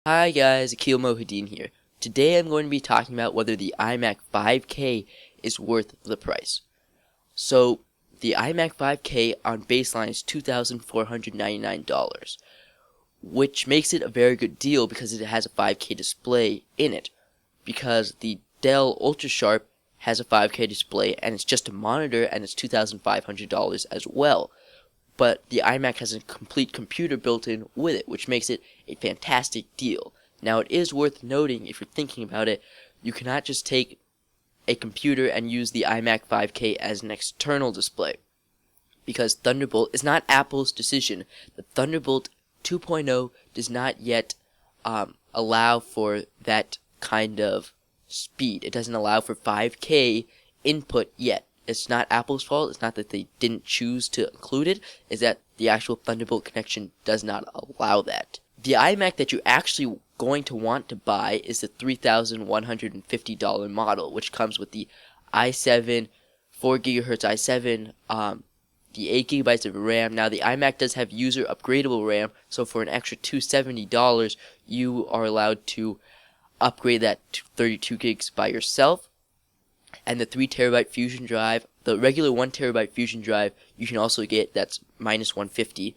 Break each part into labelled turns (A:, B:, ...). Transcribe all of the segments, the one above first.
A: Hi guys, Akil Mohideen here. Today I'm going to be talking about whether the iMac 5K is worth the price. So, the iMac 5K on baseline is $2,499, which makes it a very good deal because it has a 5K display in it. Because the Dell UltraSharp has a 5K display and it's just a monitor and it's $2,500 as well. But the iMac has a complete computer built in with it, which makes it a fantastic deal. Now, it is worth noting, if you're thinking about it, you cannot just take a computer and use the iMac 5K as an external display, because Thunderbolt is not Apple's decision. The Thunderbolt 2.0 does not yet allow for that kind of speed. It doesn't allow for 5K input yet. It's not Apple's fault. It's not that they didn't choose to include it. It's that the actual Thunderbolt connection does not allow that. The iMac that you're actually going to want to buy is the $3,150 model, which comes with the i7, 4 GHz i7, the 8 GB of RAM. Now, the iMac does have user upgradable RAM, so for an extra $270, you are allowed to upgrade that to 32 gigs by yourself. And the 3TB Fusion drive, the regular 1TB Fusion drive, you can also get, that's minus 150.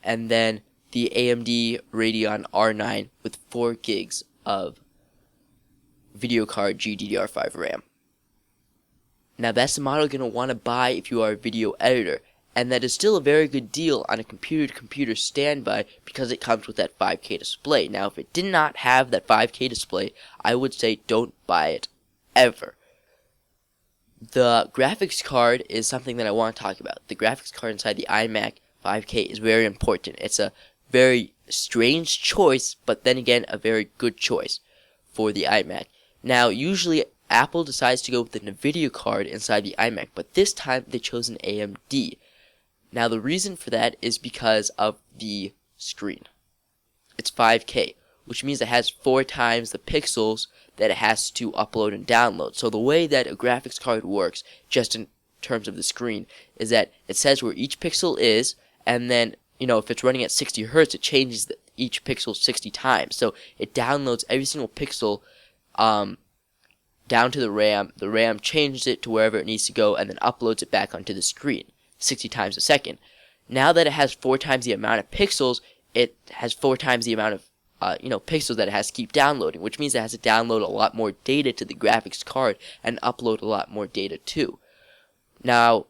A: And then the AMD Radeon R9 with 4 gigs of video card GDDR5 RAM. Now, that's the model you're going to want to buy if you are a video editor. And that is still a very good deal on a computer-to-computer standby because it comes with that 5K display. Now, if it did not have that 5K display, I would say don't buy it ever. The graphics card is something that I want to talk about. The graphics card inside the iMac 5K is very important. It's a very strange choice, but then again, a very good choice for the iMac. Now, usually Apple decides to go with the NVIDIA card inside the iMac, but this time they chose an AMD. Now, the reason for that is because of the screen. It's 5K, which means it has 4 times the pixels that it has to upload and download. So the way that a graphics card works, just in terms of the screen, is that it says where each pixel is, and then, if it's running at 60 Hz, it changes each pixel 60 times. So it downloads every single pixel down to the RAM changes it to wherever it needs to go, and then uploads it back onto the screen 60 times a second. Now that it has 4 times the amount of pixels, it has 4 times the amount of pixels that it has to keep downloading, which means it has to download a lot more data to the graphics card and upload a lot more data too. Now,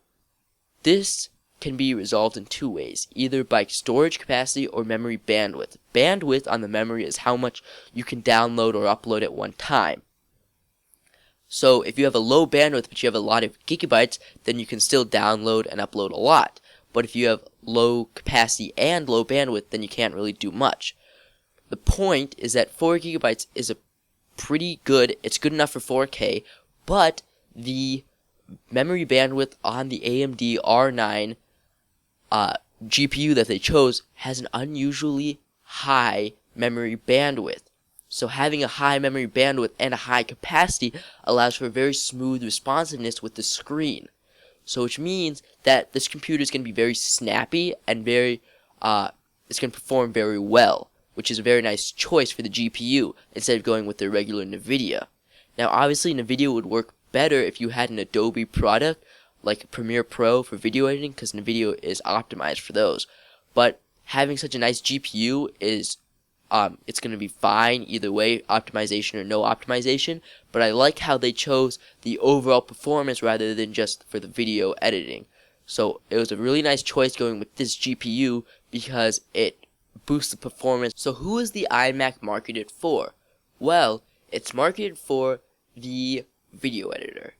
A: this can be resolved in 2 ways, either by storage capacity or memory bandwidth. Bandwidth on the memory is how much you can download or upload at one time. So if you have a low bandwidth but you have a lot of gigabytes, then you can still download and upload a lot. But if you have low capacity and low bandwidth, then you can't really do much. The point is that 4 gigabytes is a pretty good, it's good enough for 4K, but the memory bandwidth on the AMD R9 GPU that they chose has an unusually high memory bandwidth. So having a high memory bandwidth and a high capacity allows for very smooth responsiveness with the screen. So which means that this computer is going to be very snappy and it's going to perform very well, which is a very nice choice for the GPU instead of going with the regular NVIDIA. Now, obviously, NVIDIA would work better if you had an Adobe product like Premiere Pro for video editing, because NVIDIA is optimized for those. But having such a nice GPU is, it's going to be fine either way, optimization or no optimization. But I like how they chose the overall performance rather than just for the video editing. So it was a really nice choice going with this GPU because it boost the performance. So who is the iMac marketed for? Well, it's marketed for the video editor.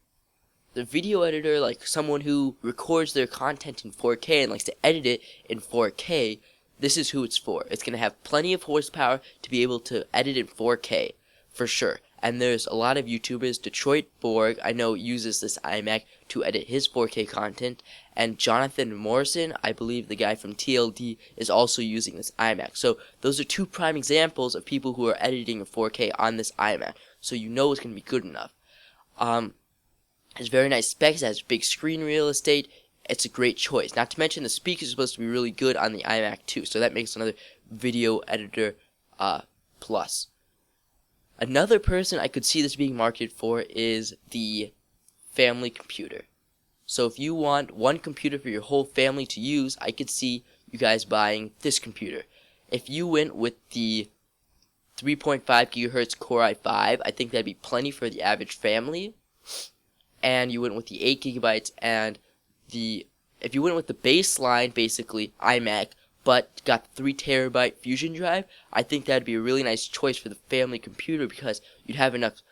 A: The video editor, like someone who records their content in 4K and likes to edit it in 4K, this is who it's for. It's going to have plenty of horsepower to be able to edit in 4K, for sure. And there's a lot of YouTubers. Detroit Borg, I know, uses this iMac to edit his 4K content. And Jonathan Morrison, I believe the guy from TLD, is also using this iMac. So those are 2 prime examples of people who are editing in 4K on this iMac. So you know it's going to be good enough. It's very nice specs. It has big screen real estate. It's a great choice. Not to mention the speakers are supposed to be really good on the iMac too. So that makes another video editor Plus. Another person I could see this being marketed for is the family computer. So if you want one computer for your whole family to use, I could see you guys buying this computer. If you went with the 3.5 gigahertz Core i5, I think that'd be plenty for the average family. And you went with the 8 gigabytes and if you went with the baseline, basically iMac, but got the 3 terabyte Fusion drive, I think that'd be a really nice choice for the family computer because you'd have enough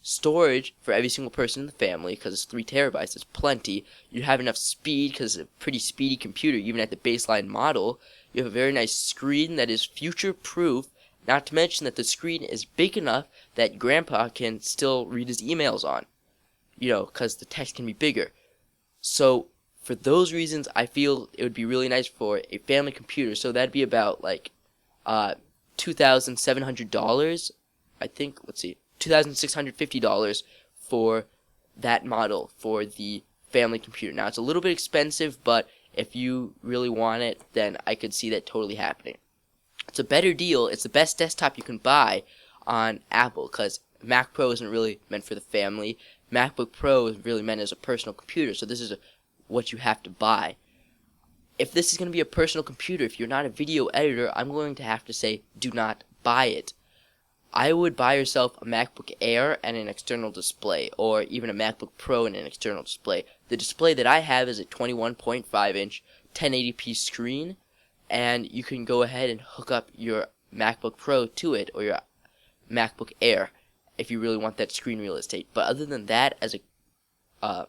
A: storage for every single person in the family because it's 3 terabytes, it's plenty. You'd have enough speed because it's a pretty speedy computer, even at the baseline model. You have a very nice screen that is future-proof, not to mention that the screen is big enough that Grandpa can still read his emails on, because the text can be bigger. So for those reasons, I feel it would be really nice for a family computer. So that'd be about like $2,700, I think. Let's see, $2,650 for that model for the family computer. Now it's a little bit expensive, but if you really want it, then I could see that totally happening. It's a better deal. It's the best desktop you can buy on Apple because Mac Pro isn't really meant for the family. MacBook Pro is really meant as a personal computer, so this is what you have to buy. If this is going to be a personal computer, if you're not a video editor, I'm going to have to say do not buy it. I would buy yourself a MacBook Air and an external display, or even a MacBook Pro and an external display. The display that I have is a 21.5-inch 1080p screen, and you can go ahead and hook up your MacBook Pro to it, or your MacBook Air, if you really want that screen real estate. But other than that, as a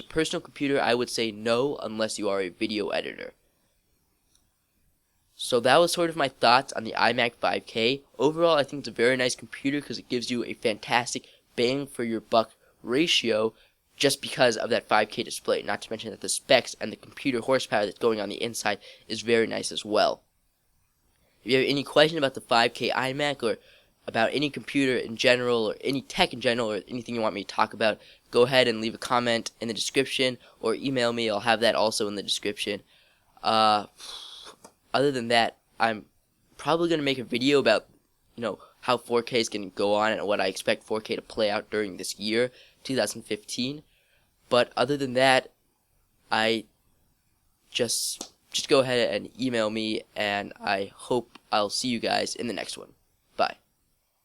A: personal computer, I would say no unless you are a video editor. So that was sort of my thoughts on the iMac 5K. Overall, I think it's a very nice computer because it gives you a fantastic bang for your buck ratio just because of that 5K display. Not to mention that the specs and the computer horsepower that's going on the inside is very nice as well. If you have any question about the 5K iMac or about any computer in general or any tech in general or anything you want me to talk about, go ahead and leave a comment in the description or email me. I'll have that also in the description. Other than that, I'm probably going to make a video about, how 4K is going to go on and what I expect 4K to play out during this year, 2015. But other than that, I just go ahead and email me, and I hope I'll see you guys in the next one.